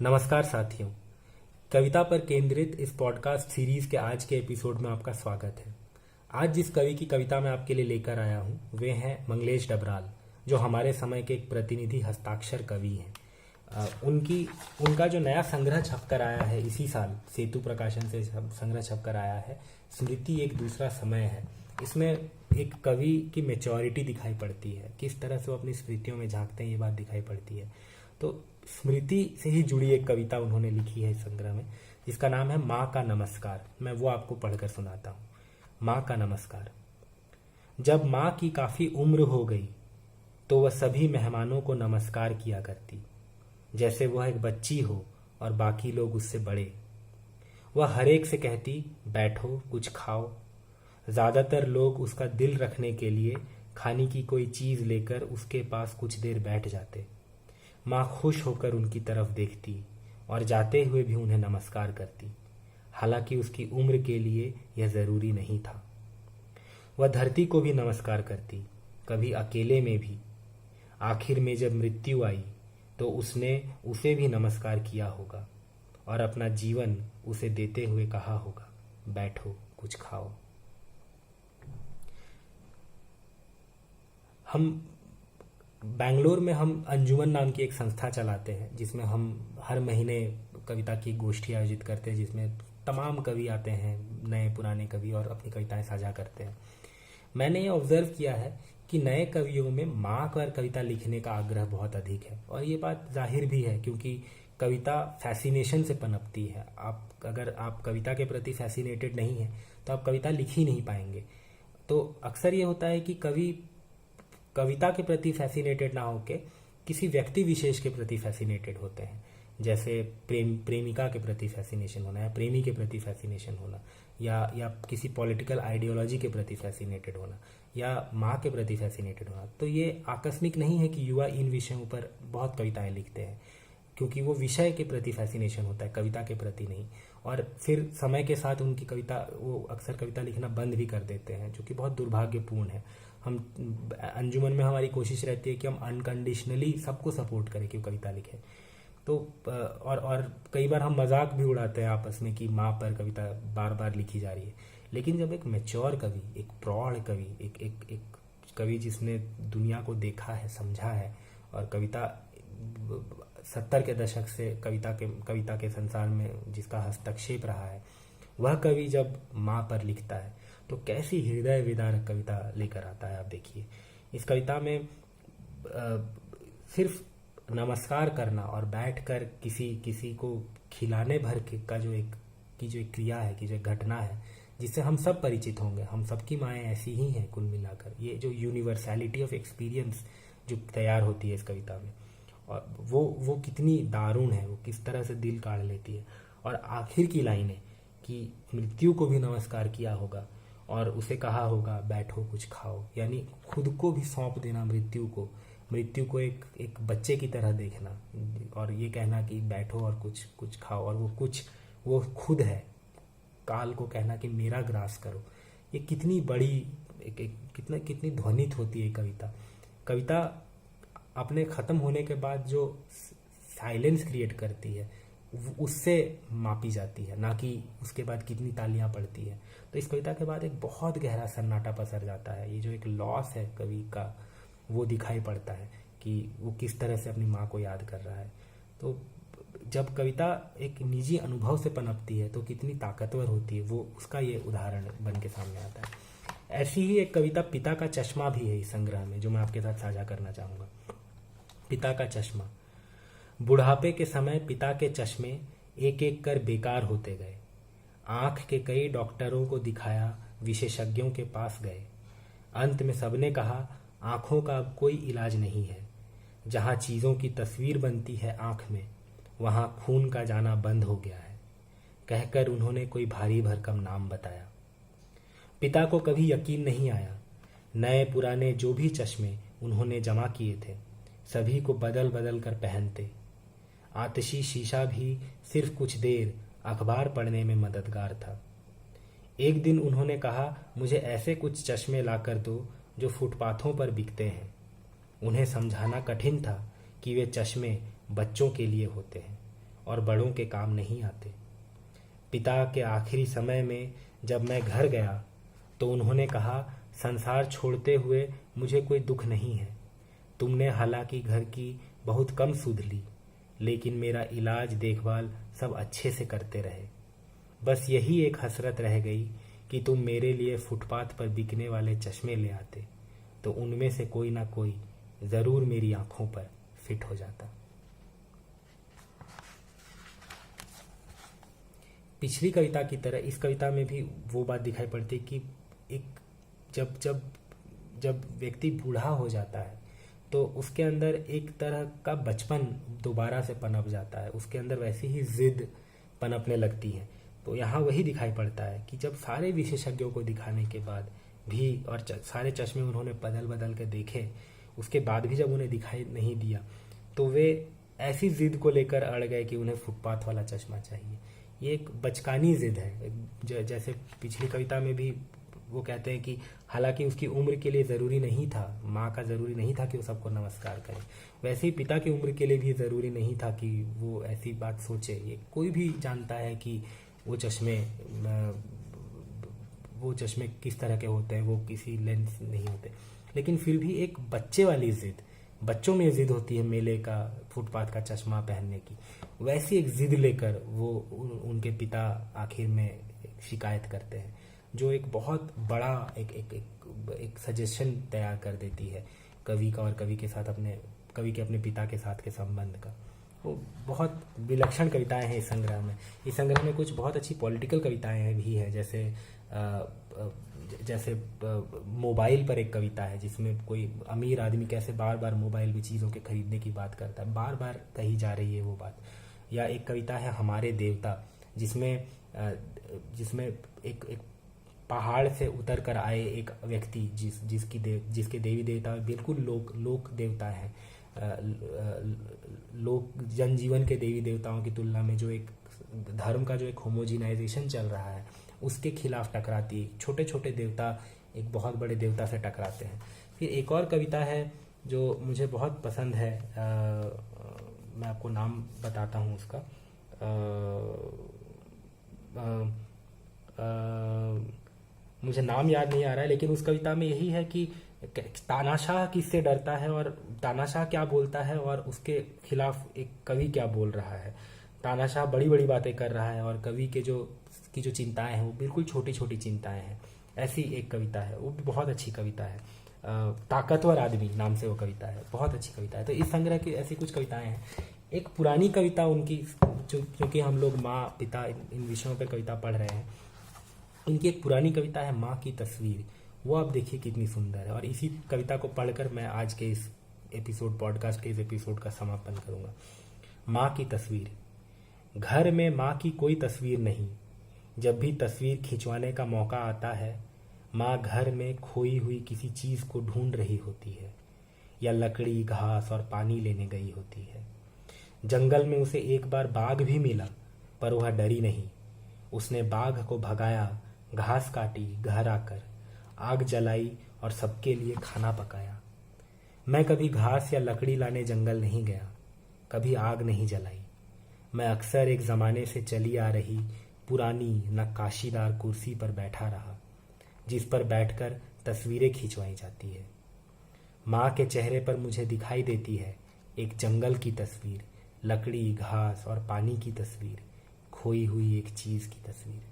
नमस्कार साथियों, कविता पर केंद्रित इस पॉडकास्ट सीरीज के आज के एपिसोड में आपका स्वागत है। आज जिस कवि की कविता मैं आपके लिए लेकर आया हूँ वे हैं मंगलेश डबराल, जो हमारे समय के एक प्रतिनिधि हस्ताक्षर कवि हैं। उनका जो नया संग्रह छपकर आया है इसी साल, सेतु प्रकाशन से संग्रह छपकर आया है, स्मृति एक दूसरा समय है। इसमें एक कवि की मैच्योरिटी दिखाई पड़ती है, किस तरह से वो अपनी स्मृतियों में झांकते हैं ये बात दिखाई पड़ती है। तो स्मृति से ही जुड़ी एक कविता उन्होंने लिखी है इस संग्रह में, जिसका नाम है माँ का नमस्कार। मैं वो आपको पढ़कर सुनाता हूँ। माँ का नमस्कार। जब माँ की काफ़ी उम्र हो गई तो वह सभी मेहमानों को नमस्कार किया करती, जैसे वह एक बच्ची हो और बाकी लोग उससे बड़े। वह हर एक से कहती, बैठो कुछ खाओ। ज़्यादातर लोग उसका दिल रखने के लिए खाने की कोई चीज़ लेकर उसके पास कुछ देर बैठ जाते। माँ खुश होकर उनकी तरफ देखती और जाते हुए भी उन्हें नमस्कार करती, हालांकि उसकी उम्र के लिए यह ज़रूरी नहीं था। वह धरती को भी नमस्कार करती, कभी अकेले में भी। आखिर में जब मृत्यु आई तो उसने उसे भी नमस्कार किया होगा और अपना जीवन उसे देते हुए कहा होगा, बैठो कुछ खाओ। हम बैंगलोर में अंजुमन नाम की एक संस्था चलाते हैं, जिसमें हम हर महीने कविता की गोष्ठी आयोजित करते हैं, जिसमें तमाम कवि आते हैं, नए पुराने कवि, और अपनी कविताएं साझा करते हैं। मैंने ये ऑब्जर्व किया है कि नए कवियों में माँ पर कविता लिखने का आग्रह बहुत अधिक है, और ये बात जाहिर भी है क्योंकि कविता फैसिनेशन से पनपती है। अगर आप कविता के प्रति फैसिनेटेड नहीं हैं तो आप कविता लिख ही नहीं पाएंगे। तो अक्सर ये होता है कि कवि कविता के प्रति फैसिनेटेड ना होके किसी व्यक्ति विशेष के प्रति फैसिनेटेड होते हैं, जैसे प्रेमिका के प्रति फैसिनेशन होना, या प्रेमी के प्रति फैसिनेशन होना, या किसी पॉलिटिकल आइडियोलॉजी के प्रति फैसिनेटेड होना, या माँ के प्रति फैसिनेटेड होना। तो ये आकस्मिक नहीं है कि युवा इन विषयों पर बहुत कविताएं लिखते हैं, क्योंकि वो विषय के प्रति फैसिनेशन होता है, कविता के प्रति नहीं। और फिर समय के साथ उनकी वो अक्सर कविता लिखना बंद भी कर देते हैं, जो कि बहुत दुर्भाग्यपूर्ण है। हम अंजुमन में हमारी कोशिश रहती है कि हम अनकंडीशनली सबको सपोर्ट करें कि कविता लिखें। तो और कई बार हम मजाक भी उड़ाते हैं आपस में कि माँ पर कविता बार बार लिखी जा रही है। लेकिन जब एक मैच्योर कवि, एक प्रौढ़ कवि, एक कवि जिसने दुनिया को देखा है, समझा है, और कविता 70 के दशक से कविता के संसार में जिसका हस्तक्षेप रहा है, वह कवि जब माँ पर लिखता है तो कैसी हृदय विदारक कविता लेकर आता है। आप देखिए, इस कविता में सिर्फ नमस्कार करना और बैठकर किसी को खिलाने भर का जो एक क्रिया है, की जो एक घटना है, जिससे हम सब परिचित होंगे। हम सबकी माएँ ऐसी ही हैं कुल मिलाकर। ये जो यूनिवर्सैलिटी ऑफ एक्सपीरियंस जो तैयार होती है इस कविता में, और वो कितनी दारुण है, वो किस तरह से दिल काढ़ लेती है। और आखिर की लाइनें कि मृत्यु को भी नमस्कार किया होगा और उसे कहा होगा, बैठो कुछ खाओ, यानी खुद को भी सौंप देना मृत्यु को एक बच्चे की तरह देखना, और ये कहना कि बैठो और कुछ खाओ, और वो खुद है। काल को कहना कि मेरा ग्रास करो। ये कितनी बड़ी कितनी ध्वनित होती है कविता अपने ख़त्म होने के बाद जो साइलेंस क्रिएट करती है उससे मापी जाती है, ना कि उसके बाद कितनी तालियां पड़ती है। तो इस कविता के बाद एक बहुत गहरा सन्नाटा पसर जाता है। ये जो एक लॉस है कवि का, वो दिखाई पड़ता है कि वो किस तरह से अपनी माँ को याद कर रहा है। तो जब कविता एक निजी अनुभव से पनपती है तो कितनी ताकतवर होती है, वो उसका ये उदाहरण बन के सामने आता है। ऐसी ही एक कविता पिता का चश्मा भी है इस संग्रह में, जो मैं आपके साथ साझा करना चाहूँगा। पिता का चश्मा। बुढ़ापे के समय पिता के चश्मे एक एक कर बेकार होते गए। आँख के कई डॉक्टरों को दिखाया, विशेषज्ञों के पास गए। अंत में सबने कहा, आँखों का अब कोई इलाज नहीं है। जहाँ चीज़ों की तस्वीर बनती है आँख में, वहाँ खून का जाना बंद हो गया है। कहकर उन्होंने कोई भारी भरकम नाम बताया। पिता को कभी यकीन नहीं आया। नए पुराने जो भी चश्मे उन्होंने जमा किए थे, सभी को बदल बदल कर पहनते। आतिशी शीशा भी सिर्फ कुछ देर अखबार पढ़ने में मददगार था। एक दिन उन्होंने कहा, मुझे ऐसे कुछ चश्मे लाकर दो जो फुटपाथों पर बिकते हैं। उन्हें समझाना कठिन था कि वे चश्मे बच्चों के लिए होते हैं और बड़ों के काम नहीं आते। पिता के आखिरी समय में जब मैं घर गया तो उन्होंने कहा, संसार छोड़ते हुए मुझे कोई दुख नहीं है। तुमने हालांकि घर की बहुत कम सुध ली, लेकिन मेरा इलाज देखभाल सब अच्छे से करते रहे। बस यही एक हसरत रह गई कि तुम मेरे लिए फुटपाथ पर बिकने वाले चश्मे ले आते, तो उनमें से कोई ना कोई ज़रूर मेरी आंखों पर फिट हो जाता। पिछली कविता की तरह इस कविता में भी वो बात दिखाई पड़ती है कि एक जब जब जब व्यक्ति बूढ़ा हो जाता है तो उसके अंदर एक तरह का बचपन दोबारा से पनप जाता है, उसके अंदर वैसी ही जिद पनपने लगती है। तो यहाँ वही दिखाई पड़ता है कि जब सारे विशेषज्ञों को दिखाने के बाद भी और सारे चश्मे उन्होंने बदल बदल के देखे, उसके बाद भी जब उन्हें दिखाई नहीं दिया तो वे ऐसी जिद को लेकर अड़ गए कि उन्हें फुटपाथ वाला चश्मा चाहिए। ये एक बचकानी जिद है। जैसे पिछली कविता में भी वो कहते हैं कि हालांकि उसकी उम्र के लिए ज़रूरी नहीं था, माँ का ज़रूरी नहीं था कि वो सबको नमस्कार करे, वैसे ही पिता की उम्र के लिए भी ज़रूरी नहीं था कि वो ऐसी बात सोचे। ये कोई भी जानता है कि वो चश्मे किस तरह के होते हैं, वो किसी लेंस नहीं होते। लेकिन फिर भी एक बच्चे वाली जिद, बच्चों में जिद होती है मेले का फुटपाथ का चश्मा पहनने की, वैसी एक जिद लेकर वो उनके पिता आखिर में शिकायत करते हैं, जो एक बहुत बड़ा एक सजेशन तैयार कर देती है कवि का और कवि के अपने पिता के साथ के संबंध का। वो बहुत विलक्षण कविताएं हैं इस संग्रह में। इस संग्रह में कुछ बहुत अच्छी पॉलिटिकल कविताएं भी हैं, जैसे मोबाइल पर एक कविता है जिसमें कोई अमीर आदमी कैसे बार बार मोबाइल में चीज़ों के खरीदने की बात करता है, बार बार कही जा रही है वो बात। या एक कविता है हमारे देवता, जिसमें एक पहाड़ से उतर कर आए एक व्यक्ति जिसके देवी देवता बिल्कुल लोक देवता है, लोक जनजीवन के देवी देवताओं की तुलना में जो एक धर्म का जो एक होमोजिनाइजेशन चल रहा है उसके खिलाफ टकराती है। छोटे छोटे देवता एक बहुत बड़े देवता से टकराते हैं। फिर एक और कविता है जो मुझे बहुत पसंद है, मैं आपको नाम बताता हूँ उसका। मुझे नाम याद नहीं आ रहा है, लेकिन उस कविता में यही है कि तानाशाह किससे डरता है और तानाशाह क्या बोलता है और उसके खिलाफ एक कवि क्या बोल रहा है। तानाशाह बड़ी बड़ी बातें कर रहा है और कवि की जो चिंताएं हैं वो बिल्कुल छोटी छोटी चिंताएं हैं। ऐसी एक कविता है, वो भी बहुत अच्छी कविता है। ताकतवर आदमी नाम से वो कविता है, बहुत अच्छी कविता है। तो इस संग्रह की ऐसी कुछ कविताएं हैं। एक पुरानी कविता उनकी, क्योंकि हम लोग माँ पिता इन विषयों पर कविता पढ़ रहे हैं, इनकी एक पुरानी कविता है माँ की तस्वीर। वो आप देखिए कितनी सुंदर है। और इसी कविता को पढ़कर मैं आज के इस पॉडकास्ट के इस एपिसोड का समापन करूंगा। माँ की तस्वीर। घर में माँ की कोई तस्वीर नहीं। जब भी तस्वीर खिंचवाने का मौका आता है, माँ घर में खोई हुई किसी चीज़ को ढूंढ रही होती है या लकड़ी, घास और पानी लेने गई होती है। जंगल में उसे एक बार बाघ भी मिला, पर वह डरी नहीं। उसने बाघ को भगाया, घास काटी, घर आकर आग जलाई और सबके लिए खाना पकाया। मैं कभी घास या लकड़ी लाने जंगल नहीं गया, कभी आग नहीं जलाई। मैं अक्सर एक ज़माने से चली आ रही पुरानी नक्काशीदार कुर्सी पर बैठा रहा, जिस पर बैठकर तस्वीरें खिंचवाई जाती है। माँ के चेहरे पर मुझे दिखाई देती है एक जंगल की तस्वीर, लकड़ी, घास और पानी की तस्वीर, खोई हुई एक चीज़ की तस्वीर।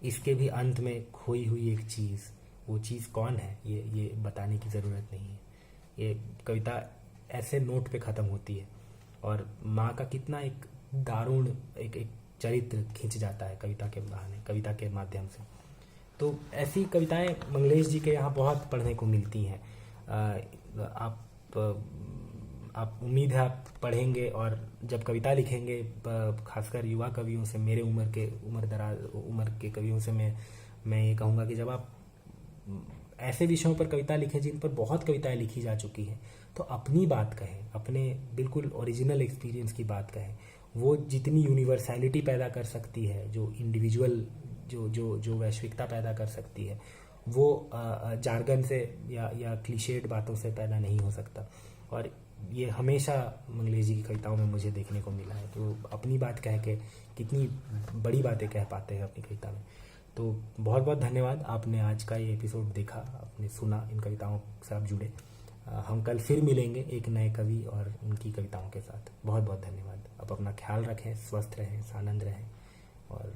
इसके भी अंत में खोई हुई एक चीज़, वो चीज़ कौन है ये बताने की ज़रूरत नहीं है। ये कविता ऐसे नोट पे ख़त्म होती है और माँ का कितना एक दारुण एक चरित्र खिंच जाता है कविता के माध्यम से। तो ऐसी कविताएं मंगलेश जी के यहाँ बहुत पढ़ने को मिलती हैं। आप उम्मीद है आप पढ़ेंगे और जब कविता लिखेंगे, खासकर युवा कवियों से, मेरे उम्र के कवियों से मैं ये कहूँगा कि जब आप ऐसे विषयों पर कविता लिखें जिन पर बहुत कविताएं लिखी जा चुकी हैं, तो अपनी बात कहें, अपने बिल्कुल ओरिजिनल एक्सपीरियंस की बात कहें। वो जितनी यूनिवर्सैलिटी पैदा कर सकती है, जो इंडिविजुअल जो वैश्विकता पैदा कर सकती है, वो जार्गन से या क्लीशेड बातों से पैदा नहीं हो सकता। और ये हमेशा मंगलेश जी की कविताओं में मुझे देखने को मिला है। तो अपनी बात कह के कितनी बड़ी बातें कह पाते हैं अपनी कविता में। तो बहुत बहुत धन्यवाद, आपने आज का ये एपिसोड देखा, आपने सुना, इन कविताओं से आप जुड़े। हम कल फिर मिलेंगे एक नए कवि और उनकी कविताओं के साथ। बहुत बहुत धन्यवाद। आप अपना ख्याल रखें, स्वस्थ रहें, आनंद रहें और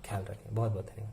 ख्याल रखें। बहुत बहुत धन्यवाद।